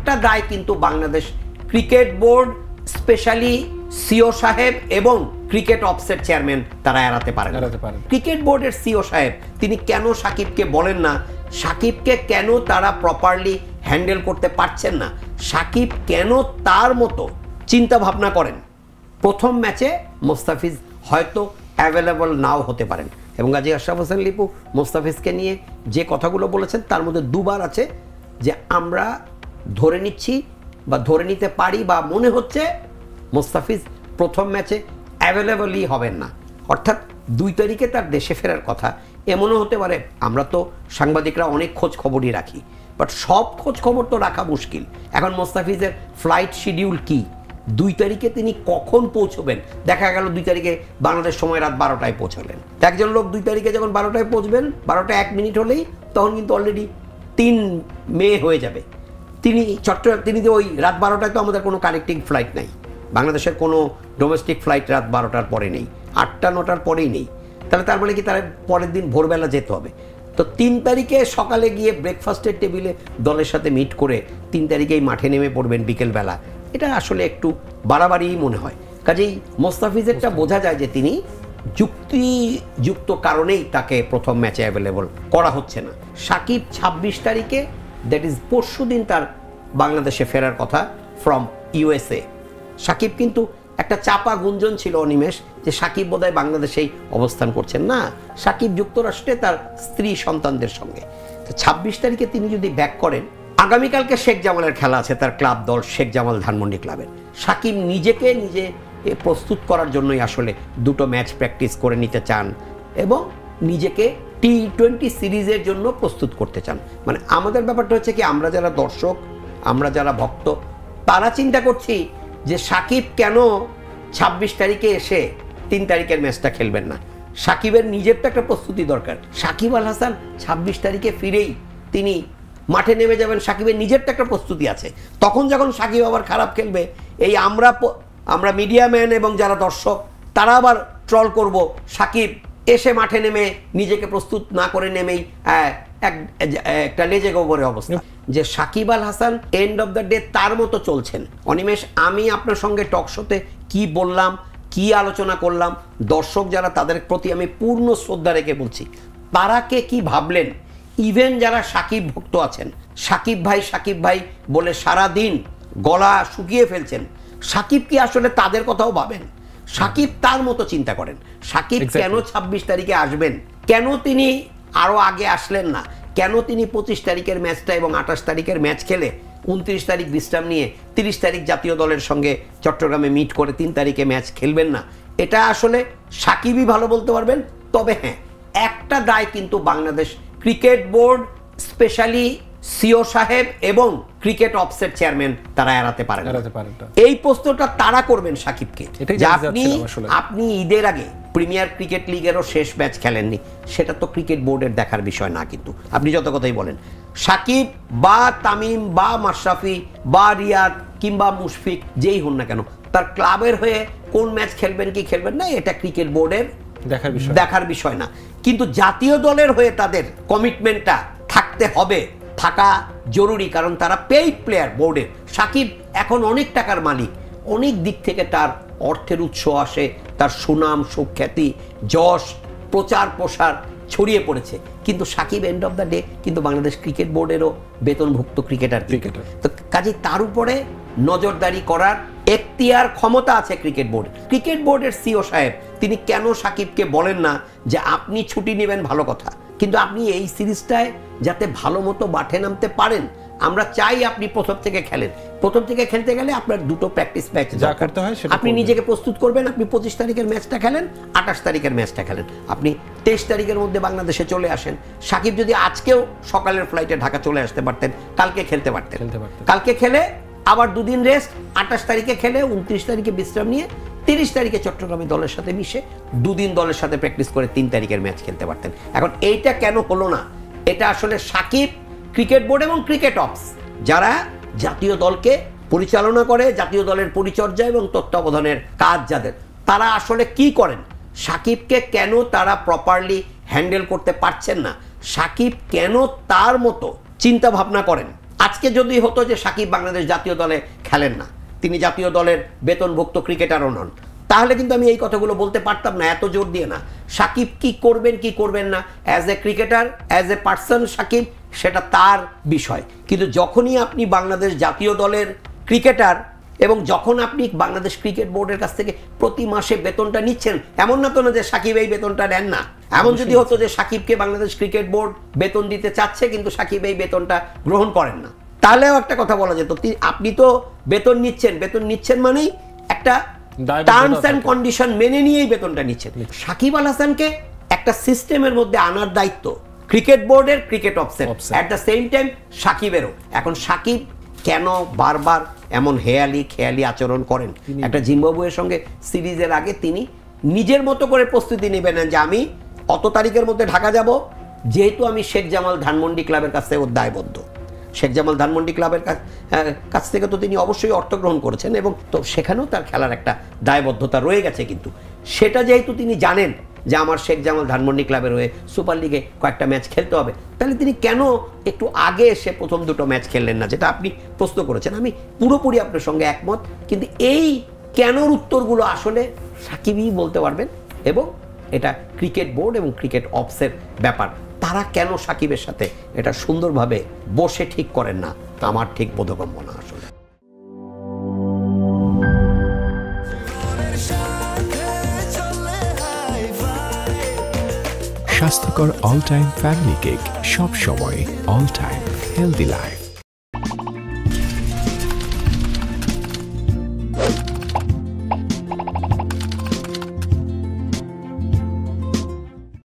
একটা দায় কিন্তু Bangladesh cricket board, specially CEO সাহেব এবং ক্রিকেট অফসের চেয়ারম্যান তারা এড়াতে পারেন। ক্রিকেট বোর্ডের সিও সাহেব তিনি কেন সাকিবকে বলেন না, সাকিবকে কেন তারা প্রপারলি হ্যান্ডেল করতে পারছেন না, সাকিব কেন তার মতো চিন্তা ভাবনা করেন। প্রথম ম্যাচে মোস্তাফিজ হয়তো অ্যাভেলেবল নাও হতে পারেন, এবং গাজী আশরাফ হোসেন লিপু মোস্তাফিজকে নিয়ে যে কথাগুলো বলেছেন তার মধ্যে দুবার আছে যে আমরা ধরে নিচ্ছি বা ধরে নিতে পারি বা মনে হচ্ছে মোস্তাফিজ প্রথম ম্যাচে অ্যাভেলেবলই হবেন না, অর্থাৎ 2 তারিখে তার দেশে ফেরার কথা। এমনও হতে পারে, আমরা তো সাংবাদিকরা অনেক খোঁজ খবরই রাখি, বাট সব খোঁজ খবর তো রাখা মুশকিল। এখন মোস্তাফিজের ফ্লাইট শিডিউল কি, 2 তারিখে তিনি কখন পৌঁছবেন? দেখা গেল 2 তারিখে বাংলাদেশ সময় রাত 12টায় পৌঁছলেন। একজন লোক 2 তারিখে যখন 12টায় পৌঁছবেন, 12টা 1 মিনিট হলেই তখন কিন্তু অলরেডি 3 মে হয়ে যাবে। তিনি তো ওই রাত 12টায় তো আমাদের কোনো কানেক্টিং ফ্লাইট নাই, বাংলাদেশের কোনো ডোমেস্টিক ফ্লাইট রাত 12টার পরে নেই, 8টা 9টার পরেই নেই। তাহলে তার মানে কি তার পরের দিন ভোরবেলা যেতে হবে। তো 3 তারিখে সকালে গিয়ে ব্রেকফাস্টের টেবিলে দলের সাথে মিট করে 3 তারিখেই মাঠে নেমে পড়বেন বিকেলবেলা, এটা আসলে একটু বাড়াবাড়িই মনে হয়। কাজেই মোস্তাফিজেরটা বোঝা যায় যে তিনি যুক্তিযুক্ত কারণেই তাকে প্রথম ম্যাচে অ্যাভেলেবল করা হচ্ছে না। সাকিব 26 তারিখে, দ্যাট ইজ পরশু দিন তার বাংলাদেশে ফেরার কথা ফ্রম ইউএসএ। সাকিব কিন্তু একটা চাপা গুঞ্জন ছিল অনিমেষ যে সাকিব বোধহয় বাংলাদেশেই অবস্থান করছেন না, সাকিব যুক্তরাষ্ট্রে তার স্ত্রী সন্তানদের সঙ্গে। তো 26 তারিখে তিনি যদি ব্যাক করেন, আগামীকালকে শেখ জামালের খেলা আছে তার ক্লাব দল শেখ জামাল ধানমন্ডি ক্লাবের। সাকিব নিজে প্রস্তুত করার জন্যই আসলে 2টো ম্যাচ প্র্যাকটিস করে নিতে চান এবং নিজেকে T20 সিরিজের জন্য প্রস্তুত করতে চান। মানে আমাদের ব্যাপারটা হচ্ছে কি, আমরা যারা দর্শক, আমরা যারা ভক্ত, তারা চিন্তা করছি যে সাকিব কেন 26 তারিখে এসে 3 তারিখের ম্যাচটা খেলবেন না। সাকিবের নিজের তো একটা প্রস্তুতি দরকার। সাকিব আল হাসান 26 তারিখে ফিরেই তিনি মাঠে নেমে যাবেন, সাকিবের নিজের তো একটা প্রস্তুতি আছে। তখন যখন সাকিব আবার খারাপ খেলবে, এই আমরা মিডিয়া ম্যান এবং যারা দর্শক তারা আবার ট্রল করব, সাকিব এসে মাঠে নেমে নিজেকে প্রস্তুত না করে নেমেই একটা লেজে গোবরের অবস্থা। যে Shakib Al Hasan end of the day তার মতো চলছেন। অনিমেষ, আমি আপনার সঙ্গে টক শোতে কি বললাম, কি আলোচনা করলাম, দর্শক যারা তাদের প্রতি আমি পূর্ণ শ্রদ্ধা রেখে বলছি, তারা কে কি ভাবলেন। ইভেন যারা সাকিব ভক্ত আছেন, সাকিব ভাই বলে সারা দিন গলা শুকিয়ে ফেলছেন, সাকিব কি আসলে তাদের কথাও ভাবেন? সাকিব তার মতো চিন্তা করেন। সাকিব কেন 26 তারিখে আসবেন, কেন তিনি আরো আগে আসলেন না, কেন তিনি 25 তারিখের ম্যাচটা এবং 28 তারিখের ম্যাচ খেলে 29 তারিখ বিশ্রাম নিয়ে 30 তারিখ জাতীয় দলের সঙ্গে চট্টগ্রামে মিট করে 3 তারিখে ম্যাচ খেলবেন না, এটা আসলে সাকিবই ভালো বলতে পারবেন। তবে হ্যাঁ, একটা দায় কিন্তু Bangladesh cricket board, specially CEO সাহেব এবং ক্রিকেট অফসের চেয়ারম্যান তারা এড়াতে পারেন। এই প্রশ্নটা তারা করবেন সাকিবকে, আপনি ঈদের আগে প্রিমিয়ার ক্রিকেট লিগেরও শেষ ম্যাচ খেলেননি, সেটা তো ক্রিকেট বোর্ডের দেখার বিষয় না। কিন্তু আপনি যত কথাই বলেন, সাকিব বা তামিম বা মাশরাফি বা রিয়াদ কিংবা মুশফিক যেই হন না কেন, তার ক্লাবের হয়ে কোন ম্যাচ খেলবেন কি খেলবেন না, এটা ক্রিকেট বোর্ডের দেখার বিষয় না। কিন্তু জাতীয় দলের হয়ে তাদের কমিটমেন্টটা থাকতে হবে, থাকা জরুরি, কারণ তারা পেইড প্লেয়ার বোর্ডের। সাকিব এখন অনেক টাকার মালিক, অনেক দিক থেকে তার অর্থের উৎস আসে, তার সুনাম সুখ্যাতি যশ প্রচার প্রসার ছড়িয়ে পড়েছে। কিন্তু Shakib end of the day কিন্তু বাংলাদেশ ক্রিকেট বোর্ডেরও বেতনভুক্ত ক্রিকেটার। তো কাজে তার উপরে নজরদারি করার এখতিয়ার ক্ষমতা আছে ক্রিকেট বোর্ড। ক্রিকেট বোর্ডের সিও সাহেব তিনি কেন সাকিবকে বলেন না যে আপনি ছুটি নেবেন, ভালো কথা, কিন্তু আপনি এই সিরিজটায় যাতে ভালো মতো মাঠে নামতে পারেন, আমরা চাই আপনি প্রথম থেকে খেলেন। প্রথম থেকে খেলতে গেলে আপনার 2টো প্র্যাকটিস ম্যাচ যা করতে হয় আপনি নিজেকে প্রস্তুত করবেন। আপনি 25 তারিখের ম্যাচটা খেলেন, 28 তারিখের ম্যাচটা খেলেন, আপনি 23 তারিখের মধ্যে বাংলাদেশে চলে আসেন। সাকিব যদি আজকেও সকালের ফ্লাইটে ঢাকা চলে আসতে পারতেন, কালকে খেলতে পারতেন, কালকে খেলে আবার 2 দিন রেস্ট, 28 তারিখে খেলে 29 তারিখে বিশ্রাম নিয়ে 30 তারিখে চট্টগ্রামে দলের সাথে মিশে 2 দিন দলের সাথে প্র্যাকটিস করে 3 তারিখের ম্যাচ খেলতে পারতেন। এখন এইটা কেন হলো না, এটা আসলে সাকিব, ক্রিকেট বোর্ড এবং ক্রিকেট অফস যারা জাতীয় দলকে পরিচালনা করে, জাতীয় দলের পরিচর্যা এবং তত্ত্বাবধানের কাজ যাদের, তারা আসলে কি করেন, সাকিবকে কেন তারা প্রপারলি হ্যান্ডেল করতে পারছেন না, সাকিব কেন তার মতো চিন্তা ভাবনা করেন। আজকে যদি হতো যে সাকিব বাংলাদেশ জাতীয় দলে খেলেন না, তিনি জাতীয় দলের বেতনভুক্ত ক্রিকেটারও নন, তাহলে কিন্তু আমি এই কথাগুলো বলতে পারতাম না, এত জোর দিয়ে না। সাকিব কি করবেন কি করবেন না, as a cricketer, as a person Shakib, সেটা তার বিষয়। কিন্তু যখনই আপনি বাংলাদেশ জাতীয় দলের ক্রিকেটার এবং যখন আপনি বাংলাদেশ ক্রিকেট বোর্ডের কাছ থেকে প্রতি মাসে বেতনটা নিচ্ছেন, এমন না তো না যে সাকিব এই বেতনটা নেন না। এমন যদি হতো যে সাকিবকে বাংলাদেশ ক্রিকেট বোর্ড বেতন দিতে চাচ্ছে কিন্তু সাকিব এই বেতনটা গ্রহণ করেন না, তাহলেও একটা কথা বলা যেত, আপনি তো বেতন নিচ্ছেন মানেই একটা টার্মস অ্যান্ড কন্ডিশন মেনে নিয়েই বেতনটা নিচ্ছেন। সাকিব আল হাসানকে একটা সিস্টেমের মধ্যে আনার দায়িত্ব ক্রিকেট বোর্ডের, cricket offset, at the same time সাকিবেরও। এখন সাকিব কেন বারবার এমন খেয়ালি আচরণ করেন? একটা জিম্বাবুয়ের সঙ্গে সিরিজের আগে তিনি নিজের মতো করে প্রস্তুতি নেবেন যে আমি অত তারিখের মধ্যে ঢাকা যাব, যেহেতু আমি শেখ জামাল ধানমন্ডি ক্লাবের কাছ থেকে দায়বদ্ধ। শেখ জামাল ধানমন্ডি ক্লাবের কাছ থেকে তো তিনি অবশ্যই অর্থ গ্রহণ করেছেন এবং তো সেখানেও তার খেলার একটা দায়বদ্ধতা রয়ে গেছে, কিন্তু সেটা যেহেতু তিনি জানেন যে আমার শেখ জামাল ধানমন্ডি ক্লাবের হয়ে সুপার লিগে কয়েকটা ম্যাচ খেলতে হবে, তাহলে তিনি কেন একটু আগে এসে প্রথম দুটো ম্যাচ খেললেন না, যেটা আপনি প্রশ্ন করেছেন। আমি পুরোপুরি আপনার সঙ্গে একমত, কিন্তু এই কেনর উত্তরগুলো আসলে সাকিবই বলতে পারবেন এবং এটা ক্রিকেট বোর্ড এবং ক্রিকেট অফসের ব্যাপার। তারা কেন সাকিবের সাথে এটা সুন্দরভাবে বসে ঠিক করেন না, আমার ঠিক বোধগম্য না আসলে। স্বাস্থ্যকর অল টাইম ফ্যামিলি কেক, সব সময় অল টাইম হেলদি লাইফ।